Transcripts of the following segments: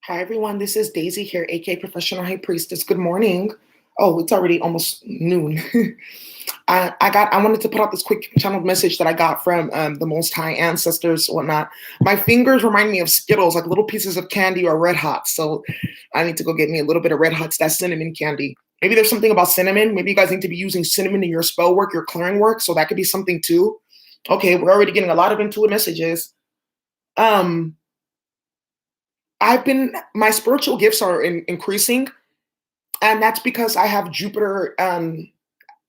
Hi everyone, this is Daisy here, aka Professional High Priestess. Good morning. Oh, it's already almost noon. I wanted to put out this quick channeled message that I got from the Most High ancestors, whatnot. My fingers remind me of Skittles, like little pieces of candy or Red Hots. So I need to go get me a little bit of Red Hots, that cinnamon candy. Maybe there's something about cinnamon. Maybe you guys need to be using cinnamon in your spell work, your clearing work. So that could be something too. Okay, we're already getting a lot of intuitive messages. Um, my spiritual gifts are increasing, and that's because I have Jupiter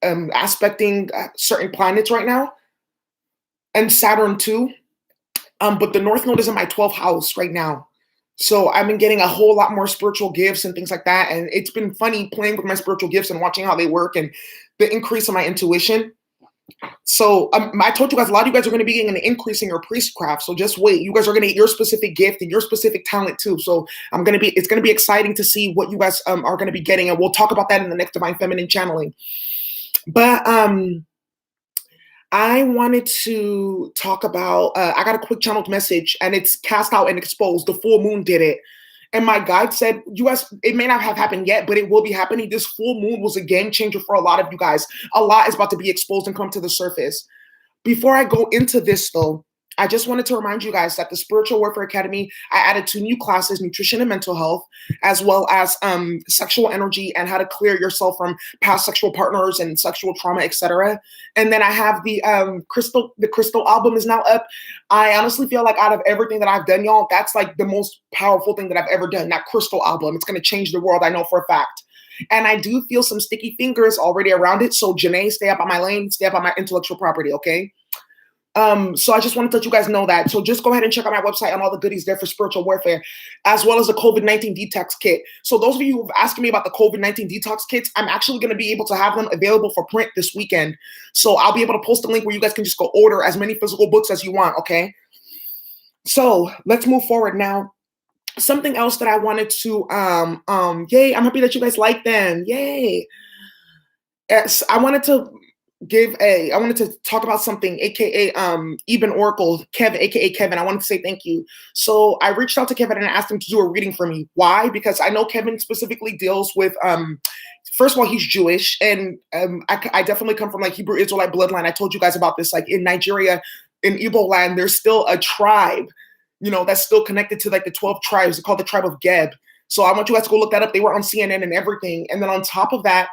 aspecting certain planets right now, and Saturn too. But the North Node is in my 12th house right now. So I've been getting a whole lot more spiritual gifts and things like that. And it's been funny playing with my spiritual gifts and watching how they work and the increase in my intuition. So I told you guys, a lot of you guys are going to be getting an increase in your priestcraft. So just wait. You guys are going to get your specific gift and your specific talent too. So it's going to be exciting to see what you guys are going to be getting. And we'll talk about that in the next Divine Feminine channeling. But I wanted to talk about, I got a quick channeled message and it's cast out and exposed. The full moon did it. And my guide said, you guys, it may not have happened yet, but it will be happening. This full moon was a game changer for a lot of you guys. A lot is about to be exposed and come to the surface. Before I go into this, though, I just wanted to remind you guys that the Spiritual Warfare Academy, I added 2 new classes, nutrition and mental health, as well as sexual energy and how to clear yourself from past sexual partners and sexual trauma, etc. And then I have the crystal album is now up. I honestly feel like out of everything that I've done, y'all, that's like the most powerful thing that I've ever done, that crystal album. It's going to change the world, I know for a fact. And I do feel some sticky fingers already around it. So Janae, stay up on my lane, stay up on my intellectual property, okay? So I just want to let you guys know that. So just go ahead and check out my website and all the goodies there for spiritual warfare, as well as the COVID-19 detox kit. So those of you who've asked me about the COVID-19 detox kits, I'm actually going to be able to have them available for print this weekend. So I'll be able to post a link where you guys can just go order as many physical books as you want, okay? So let's move forward now. Something else that I wanted to, yay, I'm happy that you guys like them. Yay. Yes, I wanted to talk about something, aka Eben Oracle, Kevin, aka Kevin. I wanted to say thank you. So I reached out to Kevin and asked him to do a reading for me. Why? Because I know Kevin specifically deals with first of all, he's Jewish, and I definitely come from like Hebrew Israelite bloodline. I told you guys about this. Like in Nigeria, in Igbo land, there's still a tribe, that's still connected to like the 12 tribes. They're called the tribe of Geb. So I want you guys to go look that up. They were on CNN and everything. And then on top of that,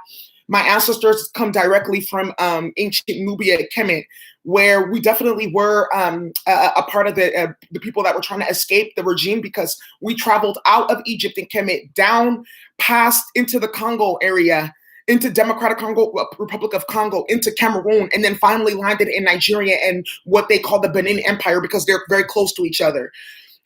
my ancestors come directly from ancient Nubia, Kemet, where we definitely were a part of the people that were trying to escape the regime, because we traveled out of Egypt and Kemet, down past into the Congo area, into Democratic Congo, Republic of Congo, into Cameroon, and then finally landed in Nigeria and what they call the Benin Empire, because they're very close to each other.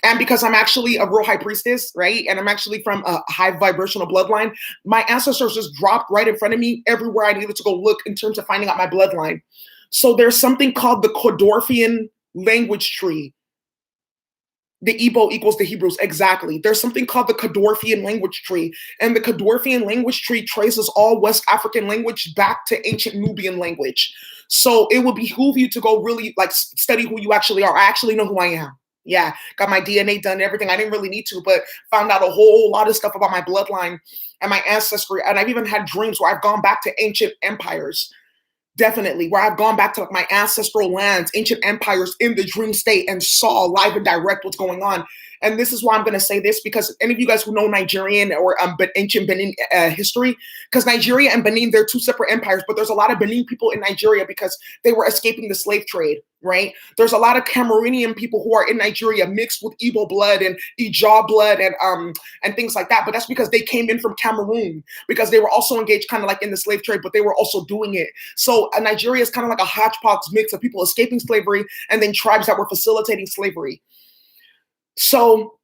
And because I'm actually a real high priestess, right? And I'm actually from a high vibrational bloodline, my ancestors just dropped right in front of me everywhere I needed to go look in terms of finding out my bloodline. So there's something called the Kodorfian language tree. The Igbo equals the Hebrews, exactly. There's something called the Kodorfian language tree. And the Kodorfian language tree traces all West African language back to ancient Nubian language. So it would behoove you to go really like study who you actually are. I actually know who I am. Yeah, got my DNA done and everything. I didn't really need to, but found out a whole lot of stuff about my bloodline and my ancestry. And I've even had dreams where I've gone back to ancient empires, definitely, where I've gone back to like my ancestral lands, ancient empires in the dream state, and saw live and direct what's going on. And this is why I'm going to say this, because any of you guys who know Nigerian or ancient Benin history, because Nigeria and Benin, they're 2 separate empires, but there's a lot of Benin people in Nigeria because they were escaping the slave trade, right? There's a lot of Cameroonian people who are in Nigeria mixed with Igbo blood and Ijaw blood and things like that. But that's because they came in from Cameroon, because they were also engaged kind of like in the slave trade, but they were also doing it. So Nigeria is kind of like a hodgepodge mix of people escaping slavery and then tribes that were facilitating slavery. So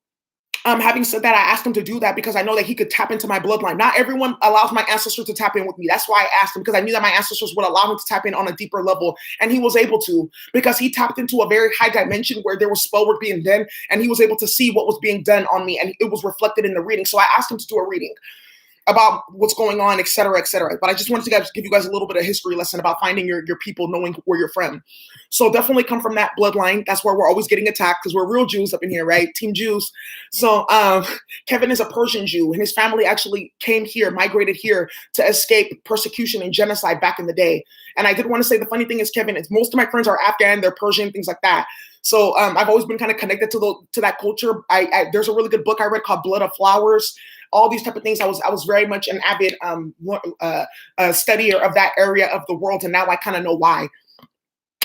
having said that, I asked him to do that because I know that he could tap into my bloodline. Not everyone allows my ancestors to tap in with me. That's why I asked him, because I knew that my ancestors would allow him to tap in on a deeper level. And he was able to, because he tapped into a very high dimension where there was spell work being done, and he was able to see what was being done on me, and it was reflected in the reading. So I asked him to do a reading. about what's going on, et cetera, et cetera. But I just wanted to give you guys a little bit of history lesson about finding your people, knowing where you're from. So definitely come from that bloodline. That's where we're always getting attacked because we're real Jews up in here, right? Team Jews. So Kevin is a Persian Jew, and his family actually came here, migrated here to escape persecution and genocide back in the day. And I did want to say the funny thing is, Kevin, is most of my friends are Afghan, they're Persian, things like that. So I've always been kind of connected to that culture. There's a really good book I read called Blood of Flowers. All these type of things. I was very much an avid studier of that area of the world, and now I kind of know why.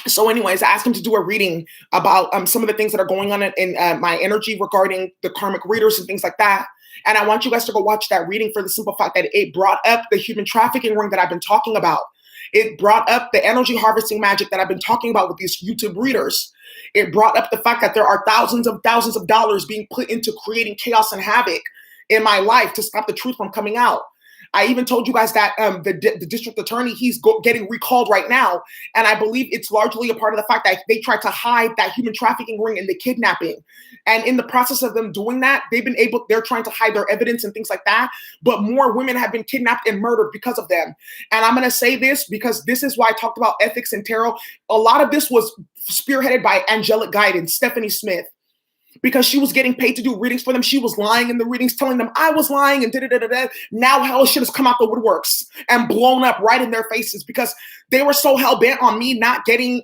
So anyways, I asked him to do a reading about some of the things that are going on in my energy regarding the karmic readers and things like that. And I want you guys to go watch that reading for the simple fact that it brought up the human trafficking ring that I've been talking about. It brought up the energy harvesting magic that I've been talking about with these YouTube readers. It brought up the fact that there are thousands of dollars being put into creating chaos and havoc in my life to stop the truth from coming out. I even told you guys that the district attorney, he's getting recalled right now. And I believe it's largely a part of the fact that they tried to hide that human trafficking ring and the kidnapping. And in the process of them doing that, they're trying to hide their evidence and things like that. But more women have been kidnapped and murdered because of them. And I'm going to say this because this is why I talked about ethics and tarot. A lot of this was spearheaded by angelic guidance, Stephanie Smith. Because she was getting paid to do readings for them. She was lying in the readings, telling them I was lying and da-da-da-da-da. Now hell shit has come out the woodworks and blown up right in their faces because they were so hell-bent on me not getting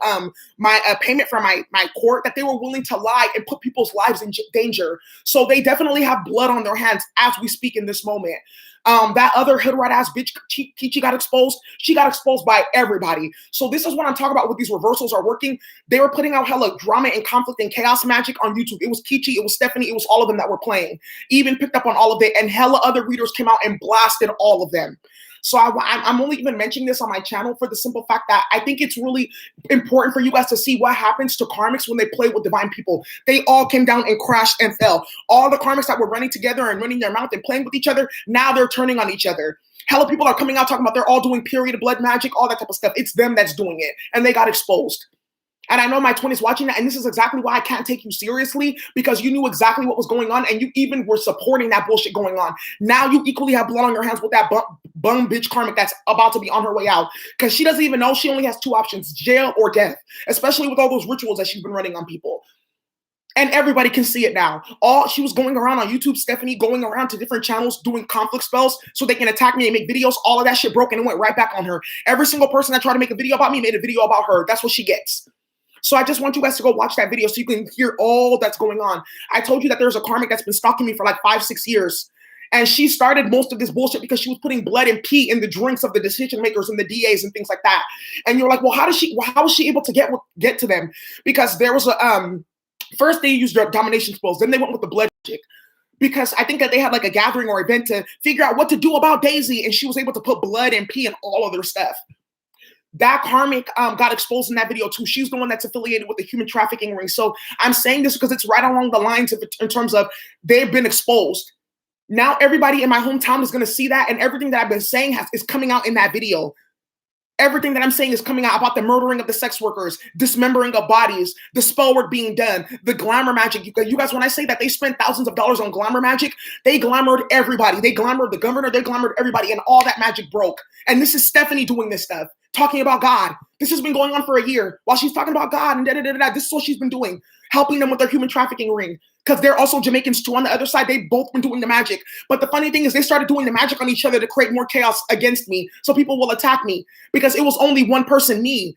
my payment from my court that they were willing to lie and put people's lives in danger. So they definitely have blood on their hands as we speak in this moment. That other hood rat ass bitch, Kichi, got exposed. She got exposed by everybody. So this is what I'm talking about. What these reversals are working. They were putting out hella drama and conflict and chaos magic on YouTube. It was Kichi, it was Stephanie, it was all of them that were playing. Even picked up on all of it, and hella other readers came out and blasted all of them. So I'm only even mentioning this on my channel for the simple fact that I think it's really important for you guys to see what happens to karmics when they play with divine people. They all came down and crashed and fell. All the karmics that were running together and running their mouth and playing with each other, now they're turning on each other. Hella people are coming out talking about they're all doing period blood magic, all that type of stuff. It's them that's doing it, and they got exposed. And I know my twin is watching that, and this is exactly why I can't take you seriously, because you knew exactly what was going on, and you even were supporting that bullshit going on. Now you equally have blood on your hands with that bum bitch karmic that's about to be on her way out, because she doesn't even know she only has two options, jail or death, especially with all those rituals that she's been running on people. And everybody can see it now. She was going around on YouTube, Stephanie, going around to different channels, doing conflict spells so they can attack me and make videos. All of that shit broke and it went right back on her. Every single person that tried to make a video about me made a video about her. That's what she gets. So I just want you guys to go watch that video so you can hear all that's going on. I told you that there's a karmic that's been stalking me for like 5-6 years. And she started most of this bullshit because she was putting blood and pee in the drinks of the decision makers and the DAs and things like that. And you're like, well, how was she able to get to them? Because there was first they used their domination spells, then they went with the blood magic. Because I think that they had like a gathering or event to figure out what to do about Daisy, and she was able to put blood and pee in all of their stuff. That karmic got exposed in that video too. She's the one that's affiliated with the human trafficking ring. So I'm saying this because it's right along the lines of in terms of they've been exposed. Now everybody in my hometown is going to see that, and everything that I've been saying is coming out in that video. Everything that I'm saying is coming out about the murdering of the sex workers, dismembering of bodies, the spell work being done, the glamour magic. You guys, when I say that they spent thousands of dollars on glamour magic, they glamored everybody. They glamored the governor, they glamored everybody, and all that magic broke. And this is Stephanie doing this stuff, talking about God. This has been going on for a year. While she's talking about God and da-da-da-da-da, this is what she's been doing, helping them with their human trafficking ring. Because they're also Jamaicans too on the other side. They've both been doing the magic. But the funny thing is they started doing the magic on each other to create more chaos against me. So people will attack me because it was only one person, me.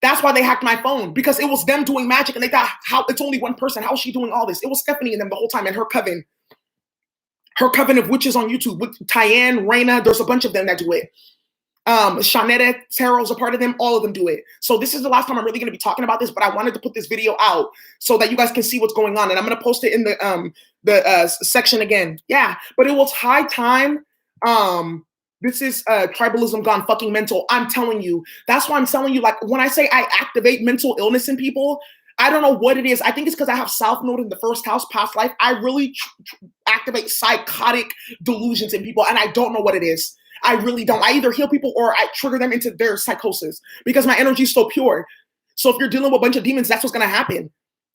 That's why they hacked my phone, because it was them doing magic and they thought, how it's only one person. How is she doing all this? It was Stephanie and them the whole time and her coven. Her coven of witches on YouTube with Tyann, Raina. There's a bunch of them that do it. Shanetta, Tarot's a part of them. All of them do it. So this is the last time I'm really going to be talking about this, but I wanted to put this video out so that you guys can see what's going on. And I'm going to post it in the section again. Yeah, but it was high time. This is tribalism gone fucking mental. I'm telling you. That's why I'm telling you, like, when I say I activate mental illness in people, I don't know what it is. I think it's because I have South Node in the first house, past life. I really activate psychotic delusions in people, and I don't know what it is. I really don't. I either heal people or I trigger them into their psychosis because my energy is so pure. So if you're dealing with a bunch of demons, that's what's going to happen.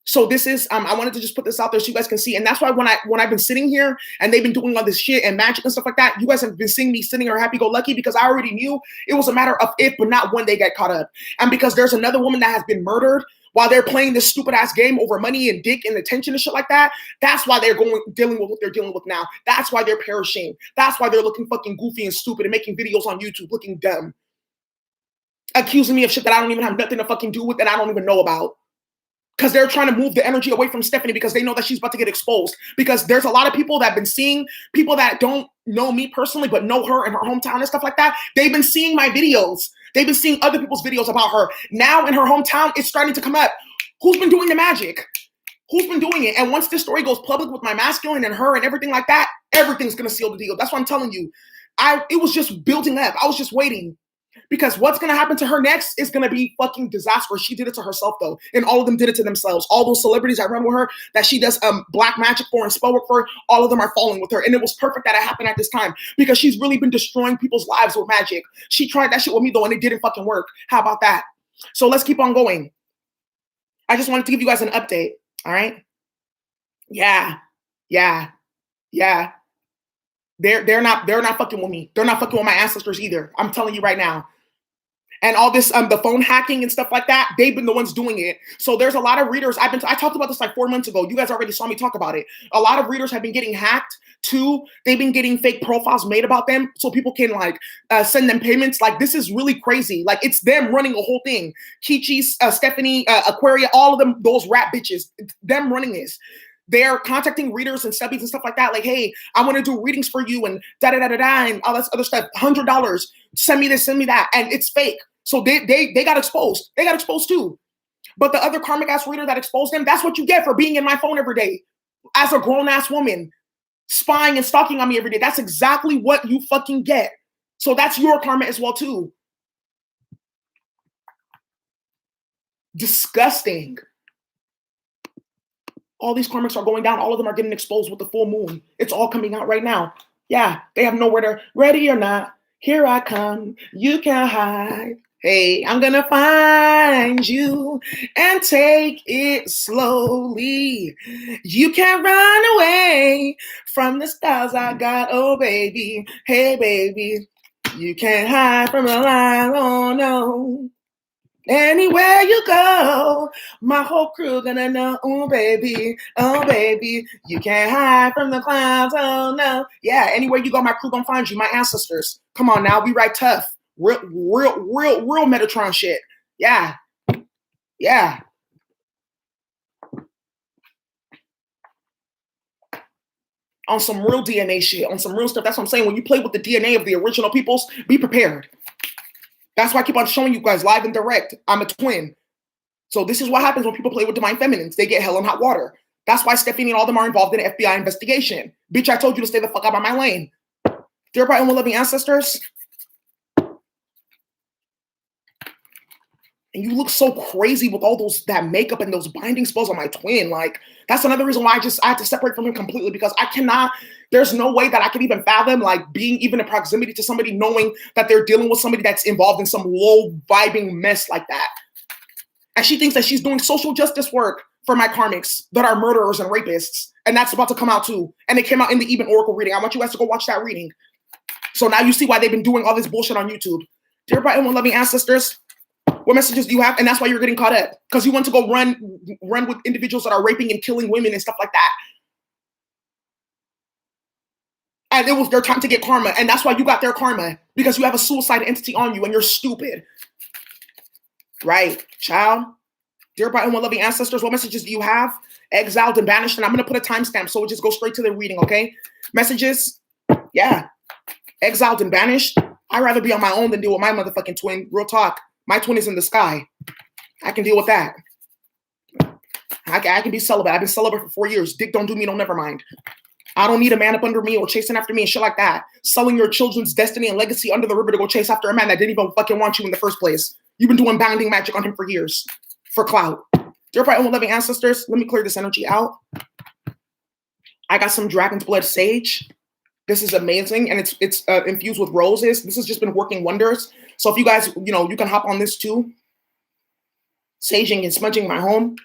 So this is, I wanted to just put this out there so you guys can see. And that's why when I've been sitting here and they've been doing all this shit and magic and stuff like that, you guys have been seeing me sitting here happy-go-lucky because I already knew it was a matter of if, but not when they get caught up. And because there's another woman that has been murdered while they're playing this stupid ass game over money and dick and attention and shit like that. That's why they're dealing with what they're dealing with now. That's why they're perishing. That's why they're looking fucking goofy and stupid and making videos on YouTube looking dumb. Accusing me of shit that I don't even have nothing to fucking do with and I don't even know about. Because they're trying to move the energy away from Stephanie because they know that she's about to get exposed. Because there's a lot of people that have been seeing, people that don't know me personally, but know her in her hometown and stuff like that. They've been seeing my videos. They've been seeing other people's videos about her. Now in her hometown, it's starting to come up. Who's been doing the magic? Who's been doing it? And once this story goes public with my masculine and her and everything like that, everything's going to seal the deal. That's what I'm telling you. It was just building up. I was just waiting. Because what's going to happen to her next is going to be fucking disastrous. She did it to herself, though. And all of them did it to themselves. All those celebrities I run with her that she does black magic for and spell work for, all of them are falling with her. And it was perfect that it happened at this time because she's really been destroying people's lives with magic. She tried that shit with me, though, and it didn't fucking work. How about that? So let's keep on going. I just wanted to give you guys an update. All right? Yeah. They're not fucking with me. They're not fucking with my ancestors either. I'm telling you right now. And all this, the phone hacking and stuff like that, they've been the ones doing it. So there's a lot of readers. I talked about this like 4 months ago. You guys already saw me talk about it. A lot of readers have been getting hacked too. They've been getting fake profiles made about them so people can like send them payments. Like this is really crazy. Like it's them running a whole thing. Kichi, Stephanie, Aquaria, all of them, those rat bitches, them running this. They're contacting readers and subbies and stuff like that. Like, hey, I want to do readings for you and da-da-da-da-da and all this other stuff. $100. Send me this, send me that. And it's fake. So they got exposed. They got exposed too. But the other karmic ass reader that exposed them, that's what you get for being in my phone every day. As a grown ass woman, spying and stalking on me every day. That's exactly what you fucking get. So that's your karma as well too. Disgusting. All these karmics are going down. All of them are getting exposed with the full moon. It's all coming out right now. Yeah, they have nowhere to, ready or not, here I come. You can't hide. Hey, I'm gonna find you and take it slowly. You can't run away from the stars I got. Oh, baby. Hey, baby. You can't hide from the light. Oh, no. Anywhere you go, my whole crew gonna know, oh baby, you can't hide from the clouds, oh no. Yeah, anywhere you go, my crew gonna find you, my ancestors. Come on now, we ride tough. Real Metatron shit. Yeah. On some real DNA shit, on some real stuff. That's what I'm saying. When you play with the DNA of the original peoples, be prepared. That's why I keep on showing you guys live and direct. I'm a twin. So this is what happens when people play with divine feminines. They get hell in hot water. That's why Stephanie and all them are involved in an FBI investigation. Bitch, I told you to stay the fuck out of my lane. Dear bright and loving ancestors. And you look so crazy with all that makeup and those binding spells on my twin. Like, that's another reason why I had to separate from him completely because I cannot, there's no way that I could even fathom like being even in proximity to somebody knowing that they're dealing with somebody that's involved in some low vibing mess like that. And she thinks that she's doing social justice work for my karmics that are murderers and rapists. And that's about to come out too. And it came out in the Even Oracle reading. I want you guys to go watch that reading. So now you see why they've been doing all this bullshit on YouTube. Dear bright and loving ancestors, what messages do you have? And that's why you're getting caught up. Because you want to go run with individuals that are raping and killing women and stuff like that. And it was their time to get karma. And that's why you got their karma. Because you have a suicide entity on you and you're stupid. Right, child? Dear bright and loving ancestors, what messages do you have? Exiled and banished. And I'm going to put a timestamp so it just goes straight to the reading, okay? Messages? Yeah. Exiled and banished. I'd rather be on my own than deal with my motherfucking twin. Real talk. My twin is in the sky. I can deal with that. I can be celibate. I've been celibate for 4 years. Dick don't do me, don't never mind. I don't need a man up under me or chasing after me and shit like that. Selling your children's destiny and legacy under the river to go chase after a man that didn't even fucking want you in the first place. You've been doing bounding magic on him for years. For clout. Dear bright and loving ancestors, let me clear this energy out. I got some dragon's blood sage. This is amazing, and it's infused with roses. This has just been working wonders. So if you guys, you can hop on this too. Saging and smudging my home.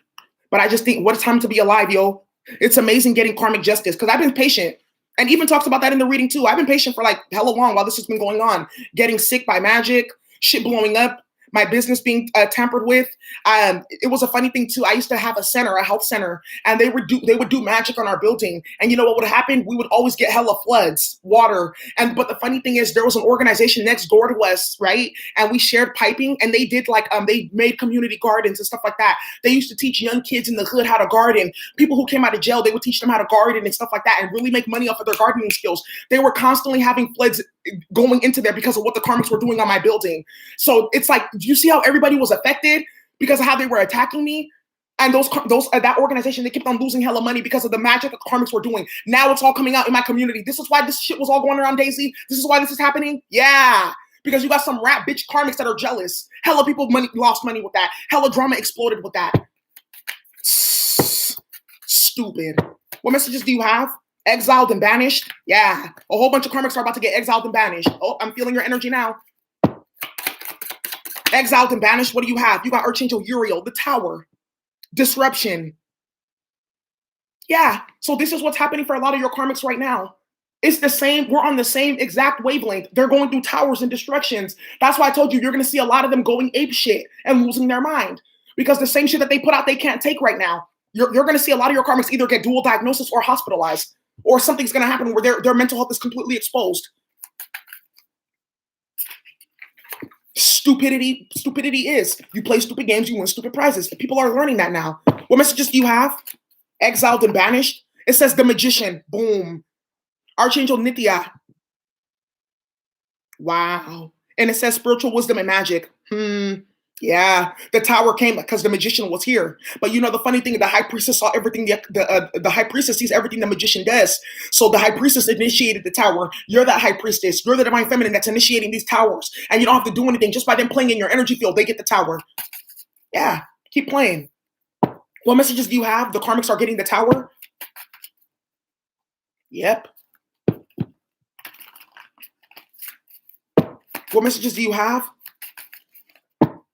But I just think, what a time to be alive, yo. It's amazing getting karmic justice because I've been patient. And even talks about that in the reading too. I've been patient for like hella long while this has been going on. Getting sick by magic, shit blowing up, my business being tampered with. It was a funny thing too. I used to have a health center, and they would do magic on our building. And you know what would happen? We would always get hella floods, water. But the funny thing is, there was an organization next door to us, right? And we shared piping, and they did like they made community gardens and stuff like that. They used to teach young kids in the hood how to garden. People who came out of jail, they would teach them how to garden and stuff like that, and really make money off of their gardening skills. They were constantly having floods going into there because of what the karmics were doing on my building. So it's like, do you see how everybody was affected because of how they were attacking me? And that organization, they kept on losing hella money because of the magic that the karmics were doing. Now it's all coming out in my community. This is why this shit was all going around, Daisy. This is why this is happening. Yeah. Because you got some rat bitch karmics that are jealous. Hella people lost money with that. Hella drama exploded with that. Stupid. What messages do you have? Exiled and banished? Yeah. A whole bunch of karmics are about to get exiled and banished. Oh, I'm feeling your energy now. Exiled and banished. What do you have? You got Archangel Uriel, the Tower. Disruption. Yeah. So this is what's happening for a lot of your karmics right now. It's the same. We're on the same exact wavelength. They're going through towers and destructions. That's why I told you, you're going to see a lot of them going ape shit and losing their mind. Because the same shit that they put out, they can't take right now. You're going to see a lot of your karmics either get dual diagnosis or hospitalized. Or something's going to happen where their mental health is completely exposed. Stupidity is, you play stupid games, you win stupid prizes. People are learning that now. What messages do you have? Exiled and banished. It says the Magician. Boom. Archangel Nithya. Wow. And it says spiritual wisdom and magic. Yeah, the Tower came because the Magician was here. But you know, the funny thing, the High Priestess saw everything. The High Priestess sees everything the Magician does. So the High Priestess initiated the Tower. You're that High Priestess. You're the Divine Feminine that's initiating these towers. And you don't have to do anything. Just by them playing in your energy field, they get the Tower. Yeah, keep playing. What messages do you have? The karmics are getting the Tower. Yep. What messages do you have?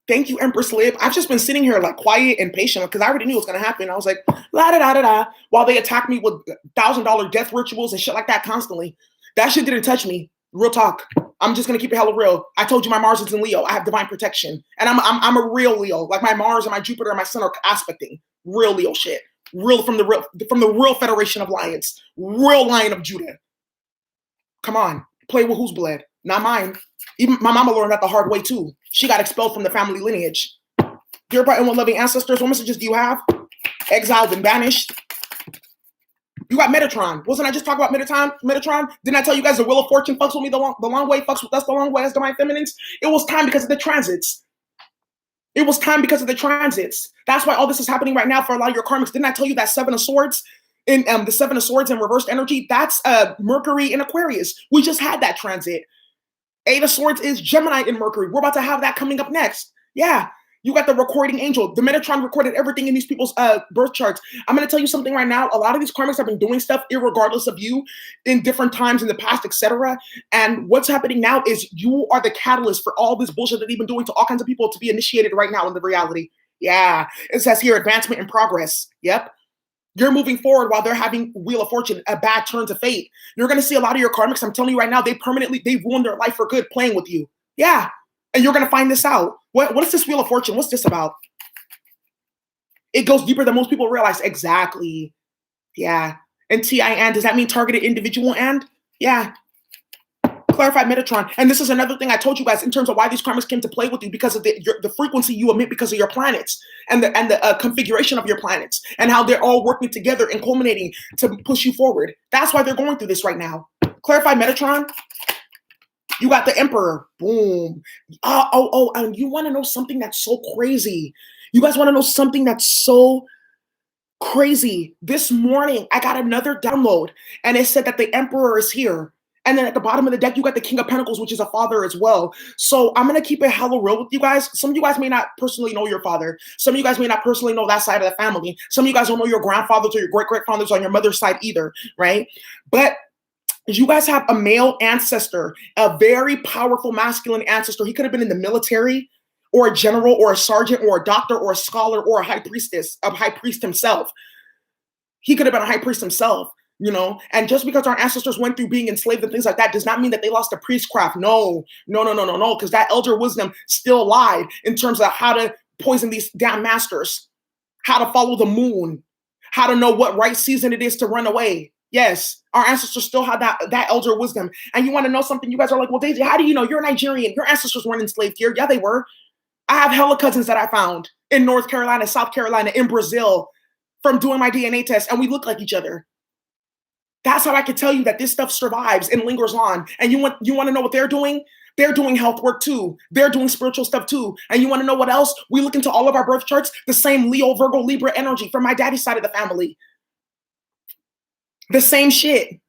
Thank you, Empress Lib. I've just been sitting here like quiet and patient because I already knew it was going to happen. I was like, la da da da da, while they attack me with $1,000 death rituals and shit like that constantly. That shit didn't touch me. Real talk. I'm just going to keep it hella real. I told you my Mars is in Leo. I have divine protection. And I'm a real Leo. Like my Mars and my Jupiter and my Sun are aspecting. Real Leo shit. Real from the real Federation of Lions. Real Lion of Judah. Come on. Play with whose blood? Not mine. Even my mama learned that the hard way too. She got expelled from the family lineage. Dear bright and one-loving ancestors, what messages do you have? Exiled and banished. You got Metatron. Wasn't I just talking about Metatron? Didn't I tell you guys the Wheel of Fortune fucks with me the long way, fucks with us the long way as Divine Feminines? It was time because of the transits. It was time because of the transits. That's why all this is happening right now for a lot of your karmics. Didn't I tell you that Seven of Swords? In the Seven of Swords in reversed energy, that's Mercury in Aquarius. We just had that transit. Eight of Swords is Gemini in Mercury. We're about to have that coming up next. Yeah, you got the recording angel. The Metatron recorded everything in these people's birth charts. I'm going to tell you something right now. A lot of these karmics have been doing stuff irregardless of you in different times in the past, etc. And what's happening now is you are the catalyst for all this bullshit that they've been doing to all kinds of people to be initiated right now in the reality. Yeah, it says here advancement and progress. Yep. You're moving forward while they're having Wheel of Fortune, a bad turn to fate. You're going to see a lot of your karmics. I'm telling you right now, they ruined their life for good playing with you. Yeah. And you're going to find this out. What is this Wheel of Fortune? What's this about? It goes deeper than most people realize. Exactly. Yeah. And TIN, does that mean targeted individual and? Yeah. Clarified Metatron. And this is another thing I told you guys in terms of why these karmics came to play with you, because of the frequency you emit because of your planets and the configuration of your planets and how they're all working together and culminating to push you forward. That's why they're going through this right now. Clarified Metatron. You got the Emperor. Boom. And you want to know something that's so crazy? You guys want to know something that's so crazy? This morning, I got another download and it said that the Emperor is here. And then at the bottom of the deck, you got the King of Pentacles, which is a father as well. So I'm going to keep it hella real with you guys. Some of you guys may not personally know your father. Some of you guys may not personally know that side of the family. Some of you guys don't know your grandfathers or your great-grandfathers on your mother's side either, right? But you guys have a male ancestor, a very powerful masculine ancestor. He could have been in the military. or a general or a sergeant or a doctor or a scholar or a high priest himself. He could have been a high priest himself, you know? And just because our ancestors went through being enslaved and things like that does not mean that they lost the priestcraft. No, because that elder wisdom still lied in terms of how to poison these damn masters, how to follow the moon, how to know what right season it is to run away. Yes, our ancestors still had that elder wisdom. And you want to know something? You guys are like, well, Daisy, how do you know? You're a Nigerian. Your ancestors weren't enslaved here. Yeah, they were. I have hella cousins that I found in North Carolina, South Carolina, in Brazil from doing my DNA test, and we look like each other. That's how I can tell you that this stuff survives and lingers on. And you want to know what they're doing? They're doing health work too. They're doing spiritual stuff too. And you want to know what else? We look into all of our birth charts, the same Leo, Virgo, Libra energy from my daddy's side of the family. The same shit.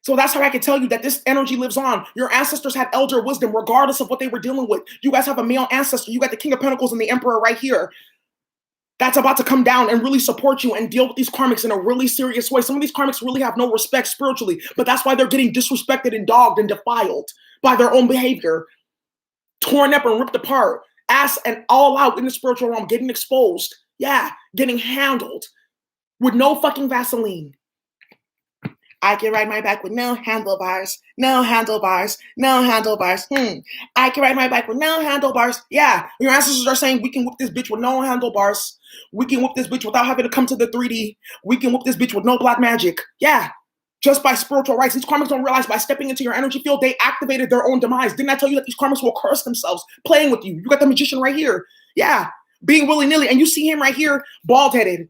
So that's how I can tell you that this energy lives on. Your ancestors had elder wisdom regardless of what they were dealing with. You guys have a male ancestor. You got the King of Pentacles and the Emperor right here. That's about to come down and really support you and deal with these karmics in a really serious way. Some of these karmics really have no respect spiritually, but that's why they're getting disrespected and dogged and defiled by their own behavior, torn up and ripped apart, ass and all out in the spiritual realm, getting exposed. Yeah, getting handled with no fucking Vaseline. I can ride my bike with no handlebars, no handlebars, no handlebars. I can ride my bike with no handlebars. Yeah, your ancestors are saying we can whip this bitch with no handlebars. We can whip this bitch without having to come to the 3D. We can whip this bitch with no black magic. Yeah, just by spiritual rights. These karmics don't realize by stepping into your energy field, they activated their own demise. Didn't I tell you that these karmics will curse themselves playing with you? You got the magician right here. Yeah, being willy-nilly. And you see him right here, bald-headed,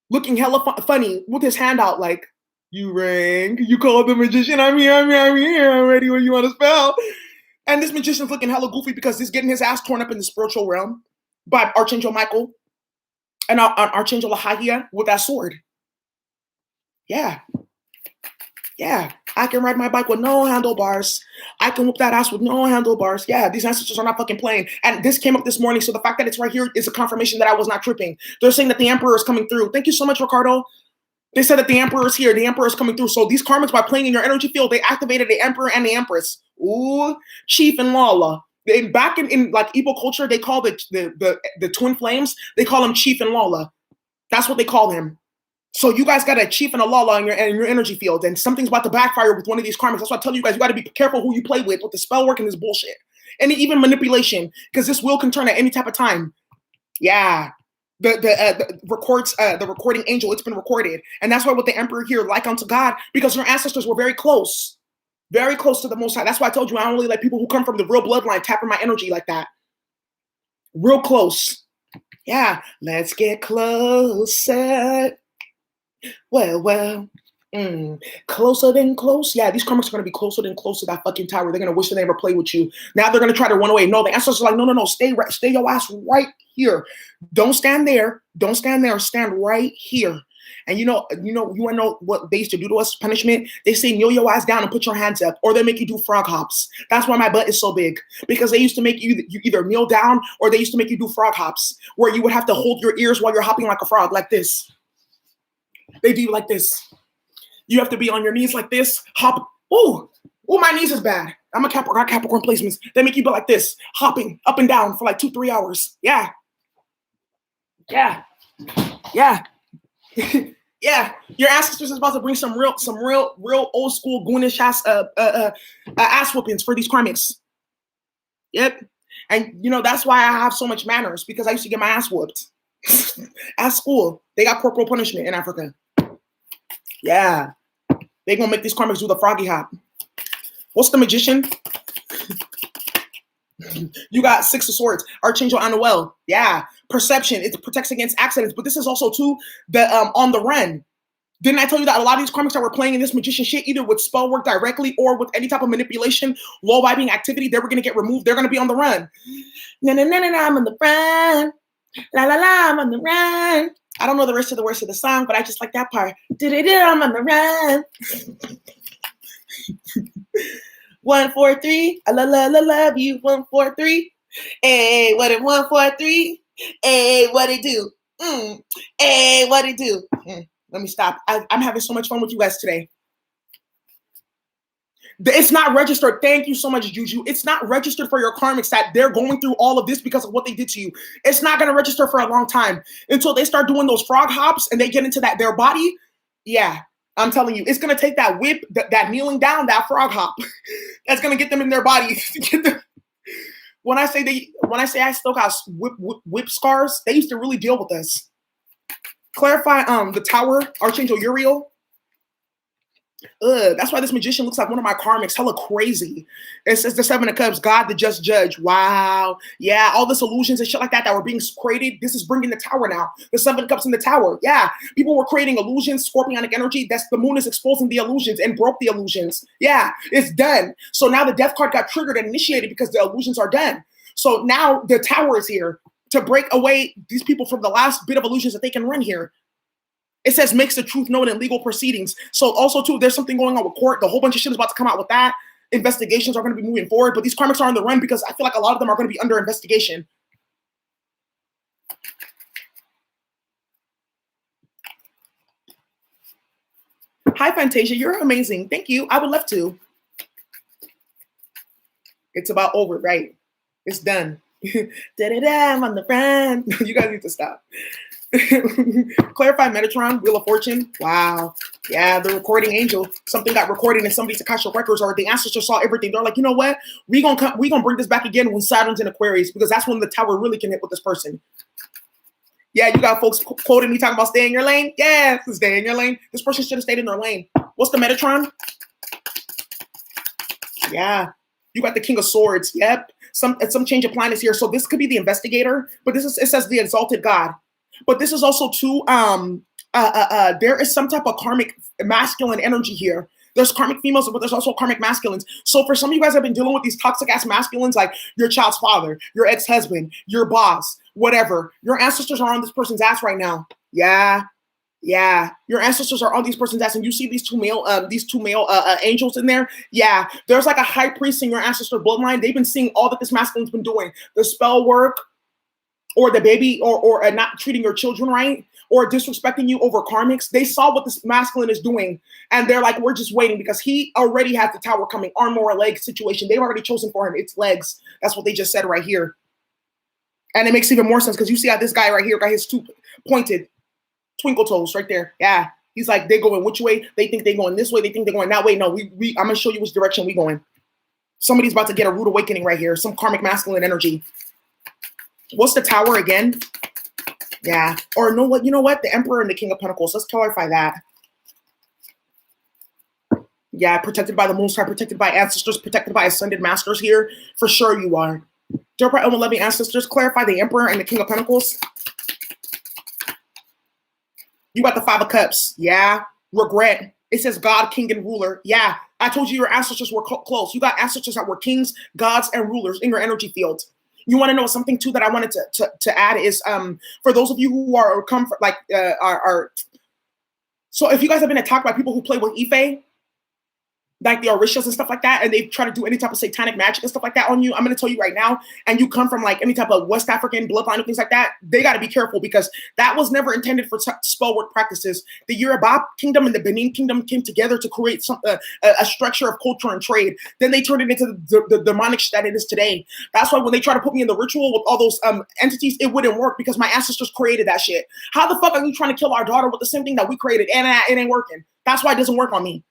looking hella funny with his hand out like, you rang, you called the magician, I'm here, I'm ready when you want to spell. And this magician's looking hella goofy because he's getting his ass torn up in the spiritual realm by Archangel Michael and Archangel Ahia with that sword. Yeah. Yeah. I can ride my bike with no handlebars. I can whoop that ass with no handlebars. Yeah, these ancestors are not fucking playing. And this came up this morning, so the fact that it's right here is a confirmation that I was not tripping. They're saying that the Emperor is coming through. Thank you so much, Ricardo. They said that the Emperor is here. The Emperor is coming through. So these karmics, by playing in your energy field, they activated the Emperor and the Empress. Ooh, Chief and Lala. Back in like Igbo culture, they call the twin flames, they call them Chief and Lala. That's what they call him. So you guys got a Chief and a Lala in your energy field, and something's about to backfire with one of these karmics. That's why I tell you guys, you got to be careful who you play with the spell work and this bullshit. And even manipulation, because this will can turn at any type of time. Yeah. The recording angel, it's been recorded. And that's why with the Emperor here, like unto God, because your ancestors were very close to the Most High. That's why I told you I only let people who come from the real bloodline tapping my energy like that. Real close. Yeah. Let's get closer. Well. Closer than close. Yeah, these karmics are going to be closer than close to that fucking tower. They're going to wish that they never played with you. Now they're going to try to run away. No, the ancestors are like, no. Stay your ass right here. Don't stand there. Stand right here. And you want to know what they used to do to us, punishment? They say kneel your ass down and put your hands up, or they make you do frog hops. That's why my butt is so big, because they used to make you either kneel down or they used to make you do frog hops, where you would have to hold your ears while you're hopping like a frog, like this. They do you like this. You have to be on your knees like this, hop. Ooh, my knees is bad. I'm a Capricorn placements. They make you go like this, hopping up and down for like 2-3 hours. Yeah. Yeah. Your ancestors is about to bring some real old school goonish ass whoopings for these karmics. Yep. And that's why I have so much manners, because I used to get my ass whooped at school. They got corporal punishment in Africa. Yeah. They gonna make these karmics do the froggy hop. What's the magician? You got 6 of Swords, Archangel Anuel. Yeah. Perception. It protects against accidents. But this is also too the on the run. Didn't I tell you that a lot of these karmics that were playing in this magician shit, either with spell work directly or with any type of manipulation, low vibing activity, they were gonna get removed. They're gonna be on the run. No, I'm on the run. La la la, I'm on the run. I don't know the rest of the words of the song, but I just like that part. I'm on the run. 1, 4, 3. I love you. 1, 4, 3. Hey, what it 1, 4, 3? Hey, what it do? Hey, what it do? Let me stop. I'm having so much fun with you guys today. It's not registered. Thank you so much, Juju. It's not registered for your karmics that they're going through all of this because of what they did to you. It's not going to register for a long time until they start doing those frog hops and they get into their body. Yeah, I'm telling you, it's going to take that whip, that kneeling down, that frog hop. That's going to get them in their body. When I say I still got whip scars, they used to really deal with us. Clarify the tower, Archangel Uriel. That's why this magician looks like one of my karmics, hella crazy. It says the Seven of Cups, God the just judge. Wow. Yeah, all this illusions and shit like that were being created. This is bringing the tower now. The Seven of Cups in the tower. Yeah, people were creating illusions, scorpionic energy. That's the moon is exposing the illusions and broke the illusions. Yeah, it's done. So now the death card got triggered and initiated because the illusions are done. So now the tower is here to break away these people from the last bit of illusions that they can run here. It says makes the truth known in legal proceedings. So also too, there's something going on with court. The whole bunch of shit is about to come out with that. Investigations are going to be moving forward, but these karmics are on the run because I feel like a lot of them are going to be under investigation. Hi, Fantasia. You're amazing. Thank you. I would love to. It's about over, right? It's done. I'm on the front. You guys need to stop. Clarify Metatron, Wheel of Fortune. Wow. Yeah, the recording angel. Something got recorded in somebody's Akashic records, or the ancestors saw everything. They're like, you know what? We gonna bring this back again when Saturn's in Aquarius, because that's when the tower really can hit with this person. Yeah, you got folks quoting me talking about stay in your lane. Yeah, stay in your lane. This person should have stayed in their lane. What's the Metatron? Yeah. You got the King of Swords. Yep. Some change of plan is here. So this could be the investigator, but it says the exalted God. But this is also too, there is some type of karmic masculine energy here. There's karmic females, but there's also karmic masculines. So for some of you guys have been dealing with these toxic ass masculines, like your child's father, your ex-husband, your boss, whatever. Your ancestors are on this person's ass right now. Yeah. Yeah, your ancestors are on these person's ass, and you see these two male angels in there. Yeah, there's like a high priest in your ancestor bloodline. They've been seeing all that this masculine's been doing, the spell work, or the baby, or not treating your children right, or disrespecting you over karmics. They saw what this masculine is doing, and they're like, we're just waiting because he already has the tower coming, arm or leg situation. They've already chosen for him. It's legs. That's what they just said right here, and it makes even more sense because you see how this guy right here got his two pointed twinkle toes right there. Yeah. He's like, they're going which way? They think they're going this way. They think they're going that way. No, I'm going to show you which direction we're going. Somebody's about to get a rude awakening right here. Some karmic masculine energy. What's the tower again? Yeah. Or no, what? You know what? The Emperor and the King of Pentacles. Let's clarify that. Yeah. Protected by the moon star, protected by ancestors, protected by ascended masters here. For sure you are. Dear bright and loving ancestors, clarify the Emperor and the King of Pentacles. You got the Five of Cups. Yeah. Regret. It says God, King, and Ruler. Yeah. I told you your ancestors were close. You got ancestors that were kings, gods, and rulers in your energy field. You want to know something too that I wanted to add is for those of you who are so if you guys have been attacked by people who play with Ife, like the Orishas and stuff like that, and they try to do any type of satanic magic and stuff like that on you, I'm going to tell you right now, and you come from like any type of West African bloodline and things like that, they got to be careful because that was never intended for spell work practices. The Yoruba kingdom and the Benin kingdom came together to create a structure of culture and trade. Then they turned it into the demonic shit that it is today. That's why when they try to put me in the ritual with all those entities, it wouldn't work because my ancestors created that shit. How the fuck are you trying to kill our daughter with the same thing that we created? And it ain't working. That's why it doesn't work on me.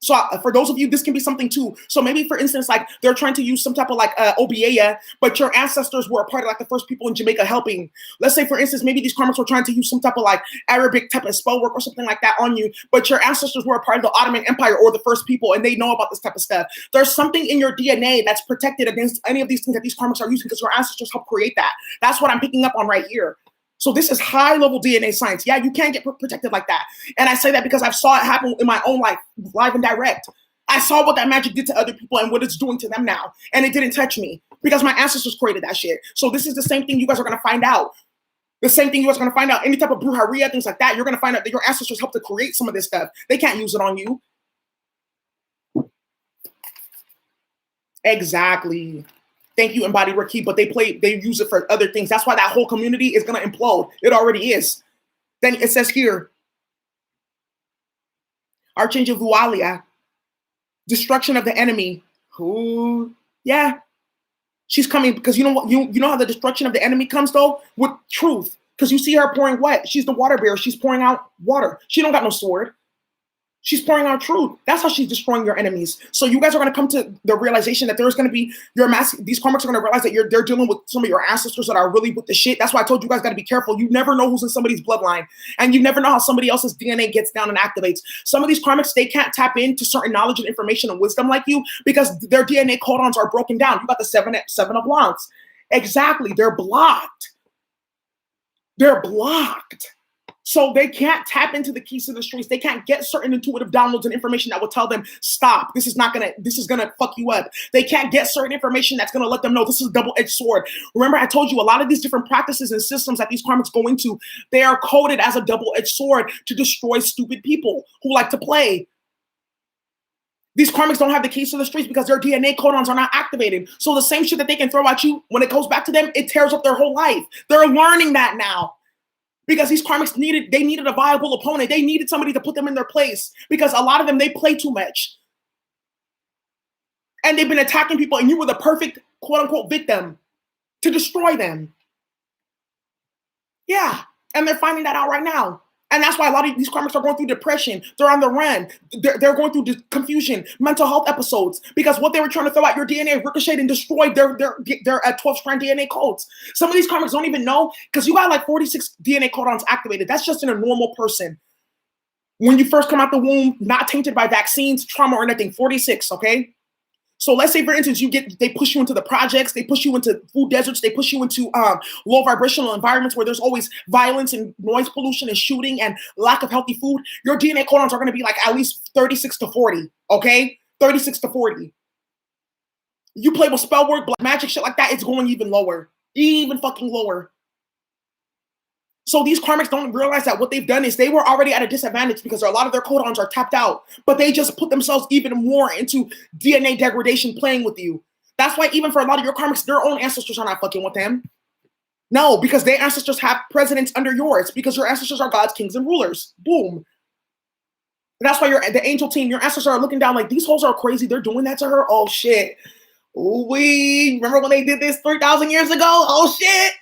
So for those of you, this can be something too. So maybe, for instance, like they're trying to use some type of like Obiaya, but your ancestors were a part of like the first people in Jamaica helping. Let's say, for instance, maybe these karmics were trying to use some type of like Arabic type of spell work or something like that on you, but your ancestors were a part of the Ottoman Empire or the first people, and they know about this type of stuff. There's something in your DNA that's protected against any of these things that these karmics are using because your ancestors helped create that. That's what I'm picking up on right here. So this is high-level DNA science. Yeah, you can't get protected like that. And I say that because I saw it happen in my own life, live and direct. I saw what that magic did to other people and what it's doing to them now. And it didn't touch me because my ancestors created that shit. So this is the same thing you guys are going to find out. The same thing you guys are going to find out. Any type of brujeria, things like that, you're going to find out that your ancestors helped to create some of this stuff. They can't use it on you. Exactly. Thank you, Embodied Rakib, but they use it for other things. That's why that whole community is going to implode. It already is. Then it says here, Archangel Vualia. Destruction of the enemy. Who? Yeah, she's coming because you know what? You know how the destruction of the enemy comes though? With truth. Because you see her pouring what? She's the water bearer. She's pouring out water. She don't got no sword. She's pouring out truth. That's how she's destroying your enemies. So you guys are going to come to the realization that there's going to be these karmics are going to realize that they're dealing with some of your ancestors that are really with the shit. That's why I told you guys got to be careful. You never know who's in somebody's bloodline, and you never know how somebody else's DNA gets down and activates. Some of these karmics, they can't tap into certain knowledge and information and wisdom like you because their DNA codons are broken down. You got the seven of wands. Exactly. They're blocked. They're blocked. So they can't tap into the keys to the streets. They can't get certain intuitive downloads and information that will tell them, stop, this is gonna fuck you up. They can't get certain information that's gonna let them know this is a double-edged sword. Remember, I told you a lot of these different practices and systems that these karmics go into, they are coded as a double-edged sword to destroy stupid people who like to play. These karmics don't have the keys to the streets because their DNA codons are not activated. So the same shit that they can throw at you, when it goes back to them, it tears up their whole life. They're learning that now. Because these karmics needed a viable opponent. They needed somebody to put them in their place. Because a lot of them, they play too much. And they've been attacking people, and you were the perfect quote-unquote victim to destroy them. Yeah. And they're finding that out right now. And that's why a lot of these karmics are going through depression. They're on the run. They're going through confusion, mental health episodes, because what they were trying to throw out your DNA ricocheted and destroyed their 12-strand DNA codes. Some of these karmics don't even know because you got like 46 DNA codons activated. That's just in a normal person. When you first come out the womb, not tainted by vaccines, trauma, or anything, 46, okay? So let's say, for instance, they push you into the projects, they push you into food deserts, they push you into low vibrational environments where there's always violence and noise pollution and shooting and lack of healthy food. Your DNA codons are going to be like at least 36 to 40, okay? 36 to 40. You play with spell work, black magic, shit like that, it's going even lower. Even fucking lower. So these karmics don't realize that what they've done is they were already at a disadvantage because a lot of their codons are tapped out, but they just put themselves even more into DNA degradation playing with you. That's why even for a lot of your karmics, their own ancestors are not fucking with them. No, because their ancestors have presidents under yours because your ancestors are God's kings and rulers. Boom. That's why the angel team, your ancestors are looking down like, these hoes are crazy. They're doing that to her. Oh, shit. Ooh-wee. Remember when they did this 3,000 years ago? Oh, shit.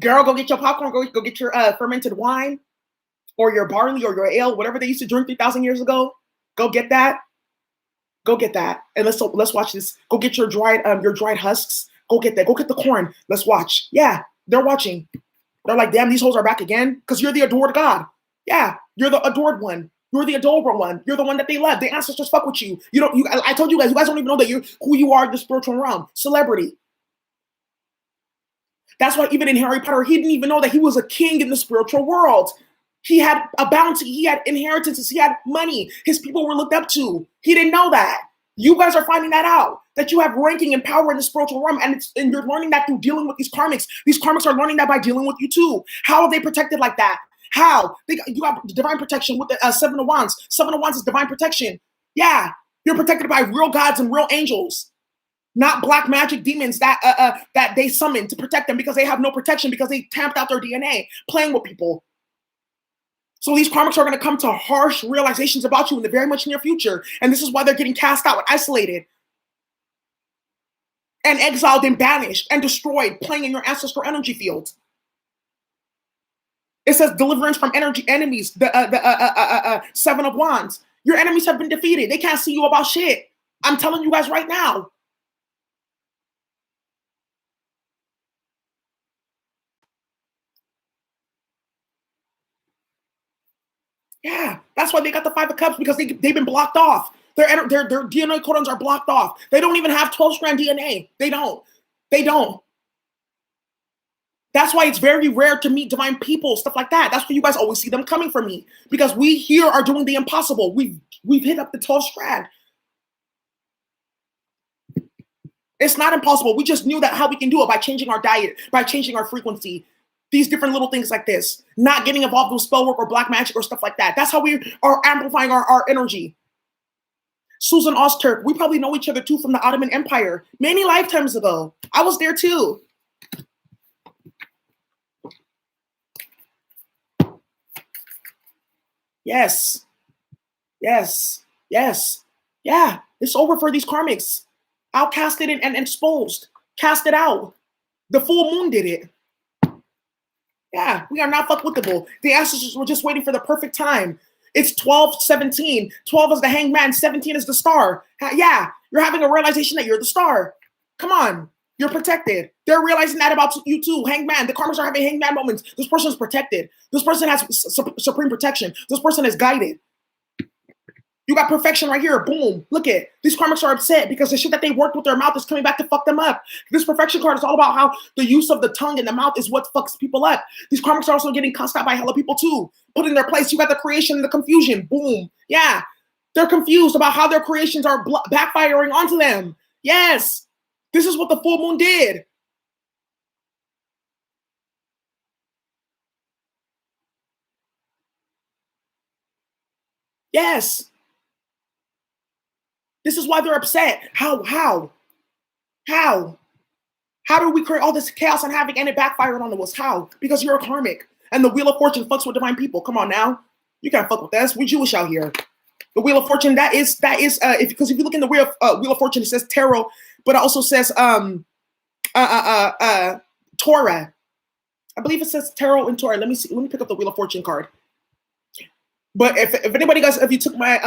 Girl, go get your popcorn, go get your fermented wine or your barley or your ale, whatever they used to drink 3,000 years ago. Go get that. Go get that. And let's watch this. Go get your dried husks. Go get that. Go get the corn. Let's watch. Yeah, they're watching. They're like, damn, these hoes are back again because you're the adored God. Yeah, you're the adored one. You're the adorable one. You're the one that they love. The ancestors fuck with you. I told you guys don't even know that who you are in the spiritual realm. Celebrity. That's why even in Harry Potter, he didn't even know that he was a king in the spiritual world. He had a bounty. He had inheritances. He had money. His people were looked up to. He didn't know that. You guys are finding that out, that you have ranking and power in the spiritual realm, and you're learning that through dealing with these karmics. These karmics are learning that by dealing with you too. How are they protected like that? How? You have divine protection with the Seven of Wands. Seven of Wands is divine protection. Yeah, you're protected by real gods and real angels. Not black magic demons that they summon to protect them because they have no protection because they tamped out their DNA playing with people. So these karmics are going to come to harsh realizations about you in the very much near future. And this is why they're getting cast out and isolated and exiled and banished and destroyed, playing in your ancestral energy field. It says deliverance from enemies, the Seven of Wands. Your enemies have been defeated. They can't see you about shit. I'm telling you guys right now. Yeah, that's why they got the Five of Cups because they've been blocked off. Their DNA codons are blocked off. They don't even have 12-strand DNA. They don't. They don't. That's why it's very rare to meet divine people, stuff like that. That's why you guys always see them coming for me because we here are doing the impossible. We've hit up the 12-strand. It's not impossible. We just knew that how we can do it by changing our diet, by changing our frequency. These different little things like this, not getting involved with spell work or black magic or stuff like that. That's how we are amplifying our energy. Susan Osterk, we probably know each other too from the Ottoman Empire many lifetimes ago. I was there too. Yes. Yes. Yes. Yeah. It's over for these karmics. Outcasted and exposed. Cast it out. The full moon did it. Yeah, we are not fuckwittable. The ancestors were just waiting for the perfect time. It's 12-17. 12 is the hangman, 17 is the star. Yeah, you're having a realization that you're the star. Come on, you're protected. They're realizing that about you too. Hangman, the karmics are having hangman moments. This person is protected. This person has supreme protection. This person is guided. You got perfection right here. Boom. Look at these karmics are upset because the shit that they worked with their mouth is coming back to fuck them up. This perfection card is all about how the use of the tongue and the mouth is what fucks people up. These karmics are also getting cussed out by hella people too. Put in their place. You got the creation and the confusion. Boom. Yeah. They're confused about how their creations are backfiring onto them. Yes. This is what the full moon did. Yes. This is why they're upset. How do we create all this chaos and havoc and it backfired on us? How? Because you're a karmic. And the Wheel of Fortune fucks with divine people. Come on now. You can't fuck with us. We Jewish out here. The Wheel of Fortune, because if you look in the Wheel of Fortune, it says tarot, but it also says Torah. I believe it says tarot and Torah. Let me see. Let me pick up the Wheel of Fortune card. But if anybody guys, if you took my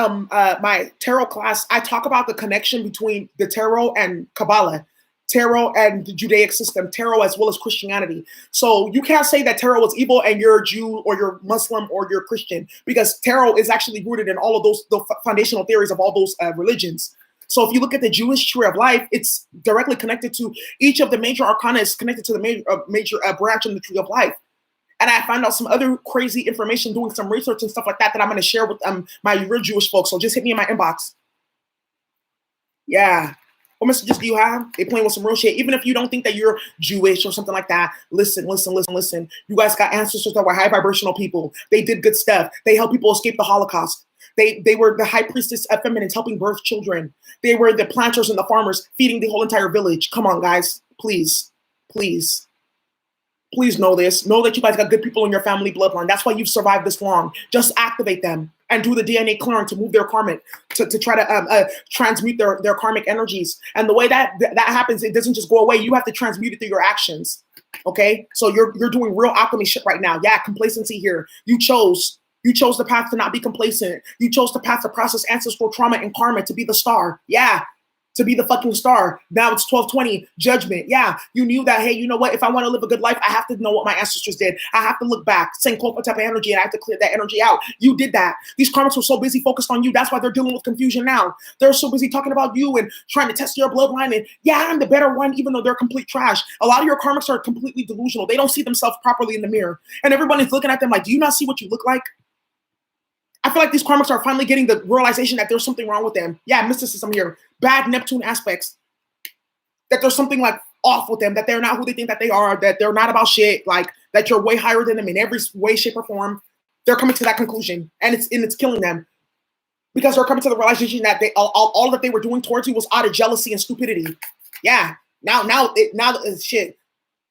my tarot class, I talk about the connection between the tarot and Kabbalah, tarot and the Judaic system, tarot as well as Christianity. So you can't say that tarot is evil and you're a Jew or you're Muslim or you're Christian, because tarot is actually rooted in all of those the foundational theories of all those religions. So if you look at the Jewish tree of life, it's directly connected to each of the major arcana is connected to the major branch in the tree of life. And I found out some other crazy information doing some research and stuff like that that I'm going to share with my real Jewish folks. So just hit me in my inbox. Yeah. What messages do you have? They playing with some real shit. Even if you don't think that you're Jewish or something like that, listen. You guys got ancestors that were high vibrational people. They did good stuff. They helped people escape the Holocaust. They were the high priestess of feminines helping birth children. They were the planters and the farmers feeding the whole entire village. Come on, guys. Please. Please know this. Know that you guys got good people in your family bloodline. That's why you've survived this long. Just activate them and do the DNA clearing to move their karmic, to try to transmute their karmic energies. And the way that happens, it doesn't just go away. You have to transmute it through your actions. Okay? So you're doing real alchemy shit right now. Yeah, complacency here. You chose the path to not be complacent. You chose the path to process ancestral trauma and karma to be the star. Yeah. To be the fucking star. Now it's 1220, judgment. Yeah, you knew that, hey, you know what? If I want to live a good life, I have to know what my ancestors did. I have to look back, same type of energy, and I have to clear that energy out. You did that. These karmics were so busy focused on you. That's why they're dealing with confusion now. They're so busy talking about you and trying to test your bloodline. And yeah, I'm the better one, even though they're complete trash. A lot of your karmics are completely delusional. They don't see themselves properly in the mirror. And everyone is looking at them like, do you not see what you look like? I feel like these karmics are finally getting the realization that there's something wrong with them. Yeah, mysticism here. Bad Neptune aspects. That there's something like off with them, that they're not who they think that they are, that they're not about shit, like that you're way higher than them in every way, shape, or form. They're coming to that conclusion, and it's killing them because they're coming to the realization that they all that they were doing towards you was out of jealousy and stupidity. Yeah, now shit.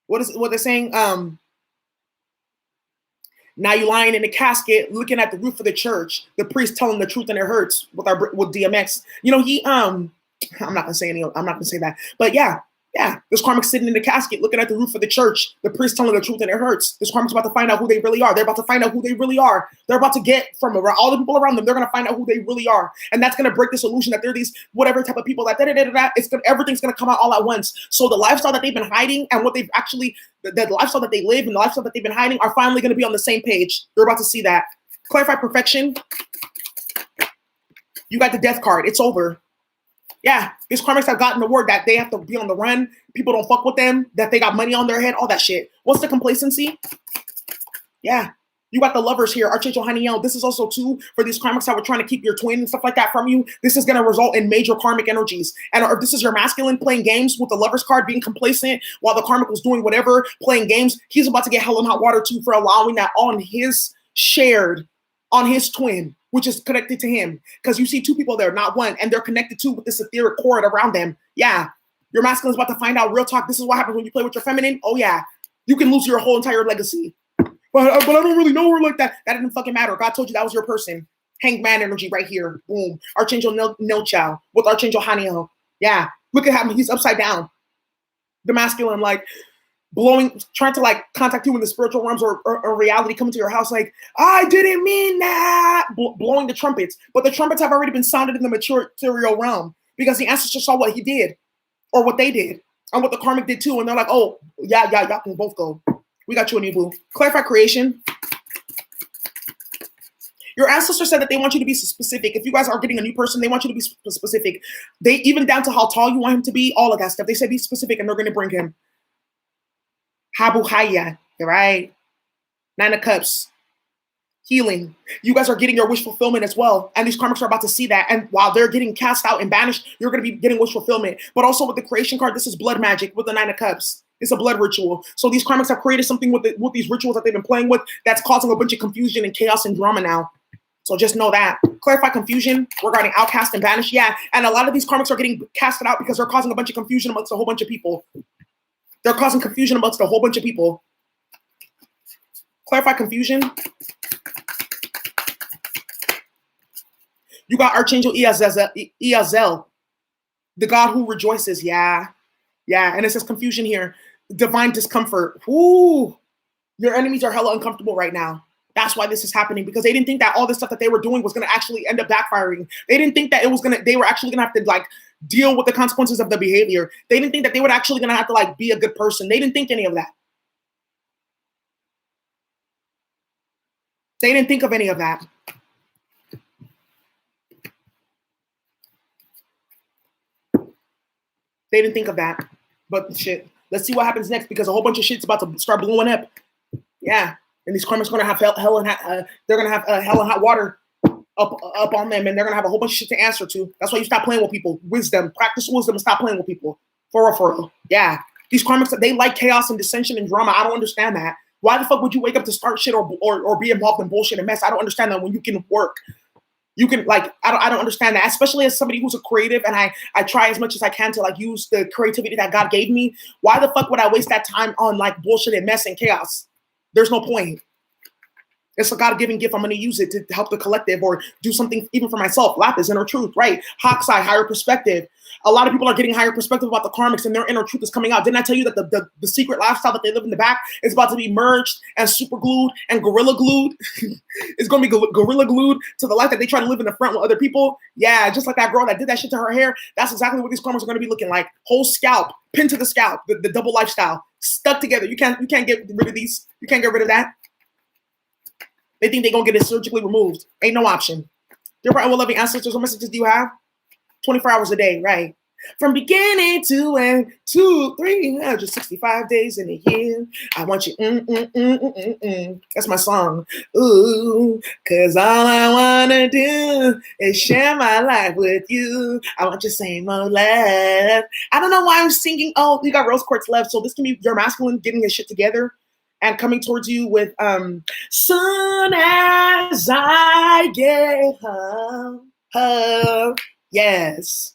What they're saying? Now you lying in the casket, looking at the roof of the church. The priest telling the truth and it hurts with DMX. You know I'm not gonna say that, but yeah. This karmic's sitting in the casket, looking at the roof of the church. The priest telling the truth and it hurts. This karmic's about to find out who they really are. They're about to find out who they really are. They're about to get from all the people around them. They're gonna find out who they really are, and that's gonna break this illusion that they're these whatever type of people that everything's gonna come out all at once. So the lifestyle that they've been hiding and what they've actually the lifestyle that they live and the lifestyle that they've been hiding are finally gonna be on the same page. They're about to see that. Clarify perfection. You got the death card. It's over. Yeah, these karmics have gotten the word that they have to be on the run. People don't fuck with them, that they got money on their head, all that shit. What's the complacency? Yeah, you got the lovers here, Archangel Haniel. This is also too for these karmics that were trying to keep your twin and stuff like that from you. This is going to result in major karmic energies. And if this is your masculine playing games with the lovers card, being complacent while the karmic was doing whatever, playing games, he's about to get hell in hot water too for allowing that on his twin, which is connected to him. Because you see two people there, not one, and they're connected too with this etheric cord around them. Yeah, your masculine's about to find out real talk. This is what happens when you play with your feminine. Oh yeah, you can lose your whole entire legacy. But I don't really know her like that. That didn't fucking matter. God told you that was your person. Hangman energy right here. Boom. Archangel Nilchao with Archangel Haniel. Yeah. Look at him. He's upside down. The masculine, like, blowing, trying to like contact you in the spiritual realms or reality, coming to your house like, I didn't mean that, blowing the trumpets. But the trumpets have already been sounded in the material realm because the ancestors saw what he did or what they did and what the karmic did too. And they're like, oh, yeah, y'all can both go. We got you a new boo. Clarify creation. Your ancestors said that they want you to be specific. If you guys are getting a new person, they want you to be specific. They, even down to how tall you want him to be, all of that stuff. They say be specific and they're going to bring him. Habu Haya, right? 9 of Cups. Healing. You guys are getting your wish fulfillment as well. And these karmics are about to see that. And while they're getting cast out and banished, you're going to be getting wish fulfillment. But also with the creation card, this is blood magic with the 9 of Cups. It's a blood ritual. So these karmics have created something with these rituals that they've been playing with that's causing a bunch of confusion and chaos and drama now. So just know that. Clarify confusion regarding outcast and banished. Yeah, and a lot of these karmics are getting casted out because they're causing a bunch of confusion amongst a whole bunch of people. They're causing confusion amongst a whole bunch of people. Clarify confusion. You got Archangel Iazel, the God who rejoices. Yeah, and it says confusion here. Divine discomfort. Ooh, your enemies are hella uncomfortable right now. That's why this is happening, because they didn't think that all this stuff that they were doing was going to actually end up backfiring. They didn't think that they were actually going to have to like deal with the consequences of the behavior. They didn't think that they were actually going to have to like be a good person. They didn't think any of that. They didn't think of any of that. They didn't think of that. But shit, let's see what happens next, because a whole bunch of shit's about to start blowing up. Yeah. And these karmics going to have hell and hot water up on them, and they're going to have a whole bunch of shit to answer to. That's why you stop playing with people. Wisdom. Practice wisdom and stop playing with people. For real. Yeah. These karmics, they like chaos and dissension and drama. I don't understand that. Why the fuck would you wake up to start shit or be involved in bullshit and mess? I don't understand that when you can work. You can, like, I don't understand that, especially as somebody who's a creative, and I try as much as I can to like use the creativity that God gave me. Why the fuck would I waste that time on like bullshit and mess and chaos? There's no point. It's a God-given gift. I'm going to use it to help the collective or do something even for myself. Lapis, inner truth, right? Hokusai, higher perspective. A lot of people are getting higher perspective about the karmics, and their inner truth is coming out. Didn't I tell you that the secret lifestyle that they live in the back is about to be merged and super glued and gorilla glued? It's going to be gorilla glued to the life that they try to live in the front with other people. Yeah, just like that girl that did that shit to her hair. That's exactly what these karmics are going to be looking like. Whole scalp, pinned to the scalp, the double lifestyle, stuck together. You can't get rid of these. You can't get rid of that. They think they're going to get it surgically removed. Ain't no option. Dear bright and loving ancestors, what messages do you have? 24 hours a day, right? From beginning to end, 365 days in a year. I want you, That's my song. Ooh, cause all I wanna do is share my life with you. I want your same old love. I don't know why I'm singing. Oh, you got rose quartz left. So this can be your masculine getting his shit together and coming towards you with soon as I get home. Yes.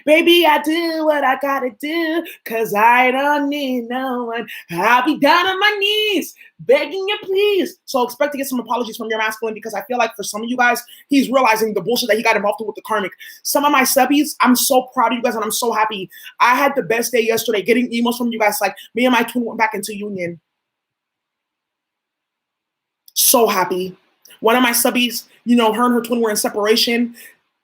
Baby, I do what I gotta do, cause I don't need no one. I'll be down on my knees, begging you please. So expect to get some apologies from your masculine, because I feel like for some of you guys, he's realizing the bullshit that he got involved with the karmic. Some of my subbies, I'm so proud of you guys and I'm so happy. I had the best day yesterday getting emails from you guys like, me and my twin went back into union. So happy. One of my subbies, her and her twin were in separation.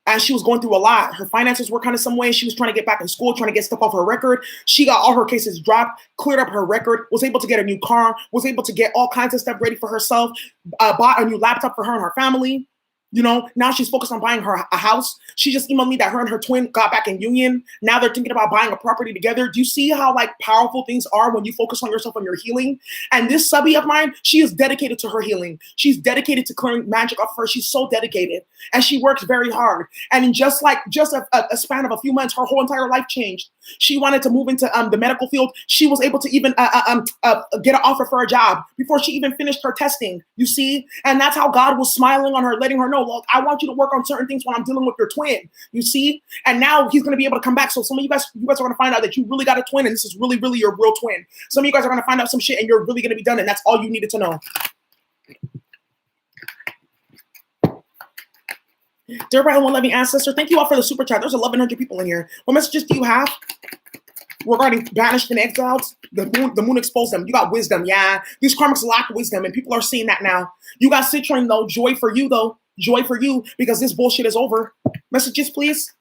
And she was going through a lot. Her finances were kind of some way. She was trying to get back in school, trying to get stuff off her record. She got all her cases dropped, cleared up her record, was able to get a new car, was able to get all kinds of stuff ready for herself, bought a new laptop for her and her family. Now she's focused on buying her a house. She just emailed me that her and her twin got back in union. Now they're thinking about buying a property together. Do you see how like powerful things are when you focus on yourself and your healing? And this subby of mine, she is dedicated to her healing. She's dedicated to clearing magic off of her. She's so dedicated and she works very hard. And in just a span of a few months, her whole entire life changed. She wanted to move into the medical field. She was able to even get an offer for a job before she even finished her testing. You see? And that's how God was smiling on her, letting her know, look, I want you to work on certain things when I'm dealing with your twin. You see? And now he's going to be able to come back. So some of you guys are going to find out that you really got a twin and this is really, really your real twin. Some of you guys are going to find out some shit and you're really going to be done. And that's all you needed to know. Dear bright and one loving ancestor, thank you all for the super chat. There's 1,100 people in here. What messages do you have regarding banished and exiled? The moon exposed them. You got wisdom. Yeah. These karmics lack wisdom, and people are seeing that now. You got citrine, though. Joy for you, though. Joy for you, because this bullshit is over. Messages, please.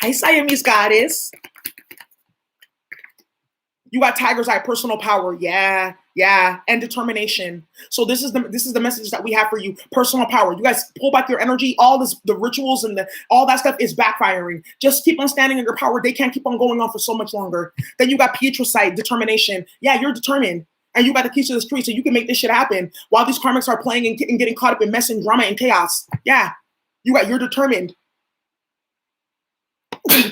Hi, Siamese goddess. You got tiger's eye, personal power. Yeah, yeah, and determination. So this is the message that we have for you. Personal power. You guys pull back your energy. All the rituals and all that stuff is backfiring. Just keep on standing in your power. They can't keep on going on for so much longer. Then you got Pietrocyte, determination. Yeah, you're determined. And you got the keys to the street, so you can make this shit happen while these karmics are playing and getting caught up in mess and drama and chaos. Yeah, you're determined.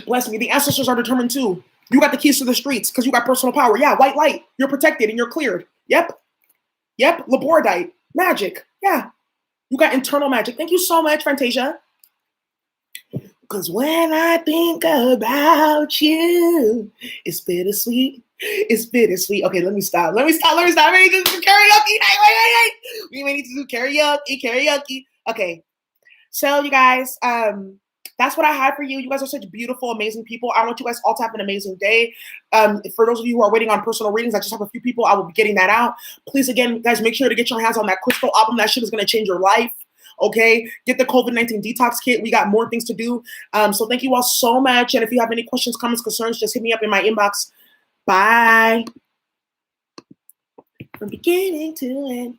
Bless me. The ancestors are determined too. You got the keys to the streets because you got personal power. Yeah, white light. You're protected and you're cleared. Yep. Labordite. Magic. Yeah. You got internal magic. Thank you so much, Fantasia. Because when I think about you, it's bittersweet. It's bittersweet. Okay, let me stop. We need to do karaoke. Wait. We need to do karaoke. Okay. So you guys, that's what I had for you. You guys are such beautiful, amazing people. I want you guys all to have an amazing day. For those of you who are waiting on personal readings, I just have a few people. I will be getting that out. Please, again, guys, make sure to get your hands on that crystal album. That shit is going to change your life. Okay? Get the COVID-19 detox kit. We got more things to do. So thank you all so much. And if you have any questions, comments, concerns, just hit me up in my inbox. Bye. From beginning to end.